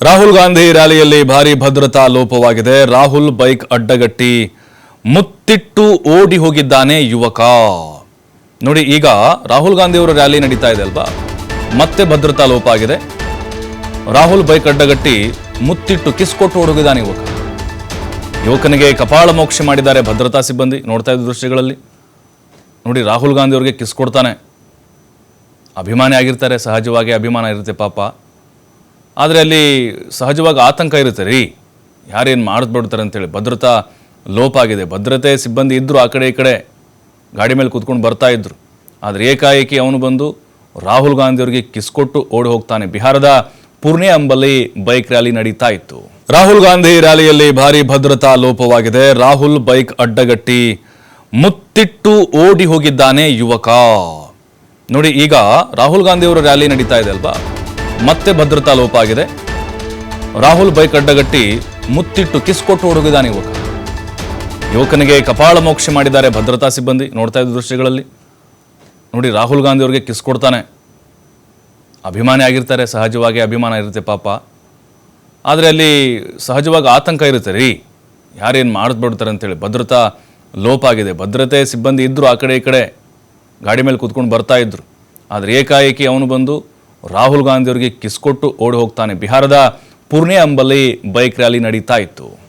ರಾಹುಲ್ ಗಾಂಧಿ ರ್ಯಾಲಿಯಲ್ಲಿ ಭಾರಿ ಭದ್ರತಾ ಲೋಪವಾಗಿದೆ. ರಾಹುಲ್ ಬೈಕ್ ಅಡ್ಡಗಟ್ಟಿ ಮುತ್ತಿಟ್ಟು ಓಡಿ ಹೋಗಿದ್ದಾನೆ ಯುವಕ. ನೋಡಿ, ಈಗ ರಾಹುಲ್ ಗಾಂಧಿ ಅವರ ರ್ಯಾಲಿ ನಡೀತಾ ಇದೆ ಅಲ್ವಾ, ಮತ್ತೆ ಭದ್ರತಾ ಲೋಪ ಆಗಿದೆ. ರಾಹುಲ್ ಬೈಕ್ ಅಡ್ಡಗಟ್ಟಿ ಮುತ್ತಿಟ್ಟು ಕಿಸ್ಕೊಟ್ಟು ಓಡೋಗಿದ್ದಾನೆ ಯುವಕನಿಗೆ ಕಪಾಳ ಮೋಕ್ಷ ಮಾಡಿದ್ದಾರೆ ಭದ್ರತಾ ಸಿಬ್ಬಂದಿ. ನೋಡ್ತಾ ಇದ್ದ ದೃಶ್ಯಗಳಲ್ಲಿ ನೋಡಿ, ರಾಹುಲ್ ಗಾಂಧಿ ಅವರಿಗೆ ಕಿಸ್ ಕೊಡ್ತಾನೆ. ಅಭಿಮಾನಿ ಆಗಿರ್ತಾರೆ, ಸಹಜವಾಗಿ ಅಭಿಮಾನ ಇರುತ್ತೆ ಪಾಪ. ಆದರೆ ಅಲ್ಲಿ ಸಹಜವಾಗಿ ಆತಂಕ ಇರುತ್ತೆ ರೀ, ಯಾರೇನು ಮಾಡಿಸ್ಬಿಡ್ತಾರೆ ಅಂತೇಳಿ. ಭದ್ರತಾ ಲೋಪ ಆಗಿದೆ. ಭದ್ರತೆ ಸಿಬ್ಬಂದಿ ಇದ್ದರು, ಆ ಕಡೆ ಈ ಕಡೆ ಗಾಡಿ ಮೇಲೆ ಕೂತ್ಕೊಂಡು ಬರ್ತಾ ಇದ್ರು. ಆದರೆ ಏಕಾಏಕಿ ಅವನು ಬಂದು ರಾಹುಲ್ ಗಾಂಧಿ ಅವರಿಗೆ ಕಿಸ್ಕೊಟ್ಟು ಓಡಿ ಹೋಗ್ತಾನೆ. ಬಿಹಾರದ ಪುರ್ನೆ ಎಂಬಲ್ಲಿ ಬೈಕ್ ರ್ಯಾಲಿ ನಡೀತಾ ಇತ್ತು. ರಾಹುಲ್ ಗಾಂಧಿ ರ್ಯಾಲಿಯಲ್ಲಿ ಭಾರಿ ಭದ್ರತಾ ಲೋಪವಾಗಿದೆ. ರಾಹುಲ್ ಬೈಕ್ ಅಡ್ಡಗಟ್ಟಿ ಮುತ್ತಿಟ್ಟು ಓಡಿ ಹೋಗಿದ್ದಾನೆ ಯುವಕ. ನೋಡಿ, ಈಗ ರಾಹುಲ್ ಗಾಂಧಿ ಅವರ ರ್ಯಾಲಿ ನಡೀತಾ ಇದೆ ಅಲ್ವಾ, ಮತ್ತೆ ಭದ್ರತಾ ಲೋಪ ಆಗಿದೆ. ರಾಹುಲ್ ಬೈಕ್ ಅಡ್ಡಗಟ್ಟಿ ಮುತ್ತಿಟ್ಟು ಕಿಸ್ಕೊಟ್ಟು ಓಡೋಗಿದ್ದಾನೆ ಯುವಕನಿಗೆ ಕಪಾಳ ಮೋಕ್ಷ ಮಾಡಿದ್ದಾರೆ ಭದ್ರತಾ ಸಿಬ್ಬಂದಿ. ನೋಡ್ತಾ ಇದ್ದ ದೃಶ್ಯಗಳಲ್ಲಿ ನೋಡಿ, ರಾಹುಲ್ ಗಾಂಧಿ ಅವರಿಗೆ ಕಿಸ್ ಕೊಡ್ತಾನೆ. ಅಭಿಮಾನಿ ಆಗಿರ್ತಾರೆ, ಸಹಜವಾಗಿ ಅಭಿಮಾನ ಇರುತ್ತೆ ಪಾಪ. ಆದರೆ ಅಲ್ಲಿ ಸಹಜವಾಗಿ ಆತಂಕ ಇರುತ್ತೆ ರೀ, ಯಾರೇನು ಮಾಡಿಸ್ಬಿಡ್ತಾರೆ ಅಂತೇಳಿ. ಭದ್ರತಾ ಲೋಪ ಆಗಿದೆ. ಭದ್ರತೆ ಸಿಬ್ಬಂದಿ ಇದ್ದರು, ಆ ಕಡೆ ಈ ಕಡೆ ಗಾಡಿ ಮೇಲೆ ಕೂತ್ಕೊಂಡು ಬರ್ತಾ ಇದ್ರು. ಆದರೆ ಏಕಾಏಕಿ ಅವನು ಬಂದು ರಾಹುಲ್ ಗಾಂಧಿ ಅವರಿಗೆ ಕಿಸ್ಕೊಟ್ಟು ಓಡಿ ಹೋಗ್ತಾನೆ. ಬಿಹಾರದ ಪುರ್ನೆ ಎಂಬಲ್ಲಿ ಬೈಕ್ ರ್ಯಾಲಿ ನಡೀತಾ ಇತ್ತು.